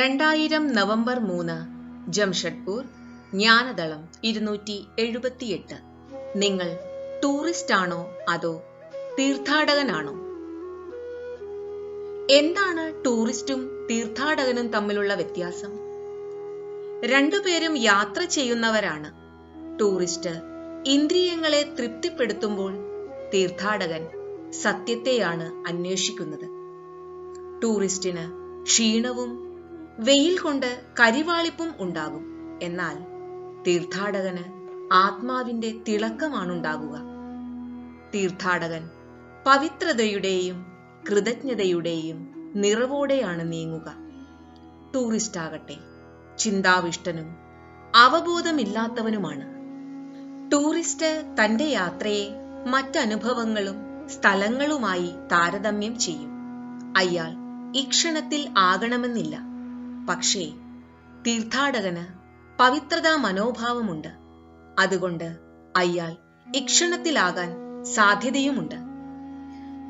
2000 November 3 Jamshedpur ജ്ഞാനദളം 278. നിങ്ങൾ tourist ആണോ അതോ തീർത്ഥാടകനാണോ? എന്താണ് ടൂറിസ്റ്റും തീർത്ഥാടകനും തമ്മിലുള്ള വ്യത്യാസം? രണ്ടുപേരും യാത്ര ചെയ്യുന്നവരാണ്. ടൂറിസ്റ്റ് ഇന്ദ്രിയങ്ങളെ തൃപ്തിപ്പെടുത്തുമ്പോൾ തീർത്ഥാടകൻ സത്യത്തെയാണ് അന്വേഷിക്കുന്നത്. ടൂറിസ്റ്റിന് ക്ഷീണവും വെയിൽ കൊണ്ട് കരിവാളിപ്പും ഉണ്ടാകും. എന്നാൽ തീർത്ഥാടകന് ആത്മാവിന്റെ തിളക്കമാണുണ്ടാകുക. തീർത്ഥാടകൻ പവിത്രതയുടെയും കൃതജ്ഞതയുടെയും നിറവോടെയാണ് നീങ്ങുക. ടൂറിസ്റ്റ് ആകട്ടെ ചിന്താവിഷ്ടനും അവബോധമില്ലാത്തവനുമാണ്. ടൂറിസ്റ്റ് തന്റെ യാത്രയെ മറ്റനുഭവങ്ങളും സ്ഥലങ്ങളുമായി താരതമ്യം ചെയ്യും. അയാൾ ഇക്ഷണത്തിൽ ആകണമെന്നില്ല. പക്ഷേ തീർത്ഥാടകന് പവിത്രതാ മനോഭാവമുണ്ട്. അതുകൊണ്ട് അയാൾ ഇക്ഷണത്തിലാകാൻ സാധ്യതയുമുണ്ട്.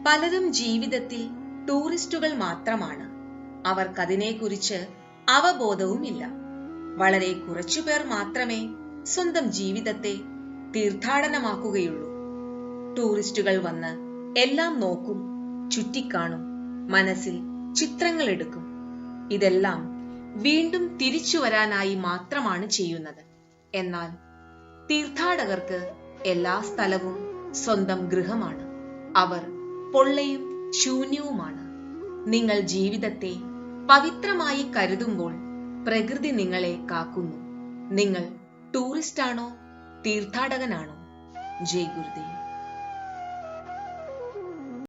പലരും ജീവിതത്തിൽ ടൂറിസ്റ്റുകൾ മാത്രമാണ്. അവർക്കതിനെക്കുറിച്ച് അവബോധവുമില്ല. വളരെ കുറച്ചുപേർ മാത്രമേ സ്വന്തം ജീവിതത്തെ തീർത്ഥാടനമാക്കുകയുള്ളൂ. ടൂറിസ്റ്റുകൾ വന്ന് എല്ലാം നോക്കും, ചുറ്റിക്കാണും, മനസ്സിൽ ചിത്രങ്ങൾ എടുക്കും. ഇതെല്ലാം വീണ്ടും തിരിച്ചു വരാനായി മാത്രമാണ് ചെയ്യുന്നത്. എന്നാൽ തീർത്ഥാടകർക്ക് എല്ലാ സ്ഥലവും സ്വന്തം ഗൃഹമാണ്. അവർ പൊള്ളയും ശൂന്യവുമാണ്. നിങ്ങൾ ജീവിതത്തെ പവിത്രമായി കരുതുമ്പോൾ പ്രകൃതി നിങ്ങളെ കാക്കുന്നു. നിങ്ങൾ ടൂറിസ്റ്റ് ആണോ തീർത്ഥാടകനാണോ? ജയ് ഗുരുദേവ്.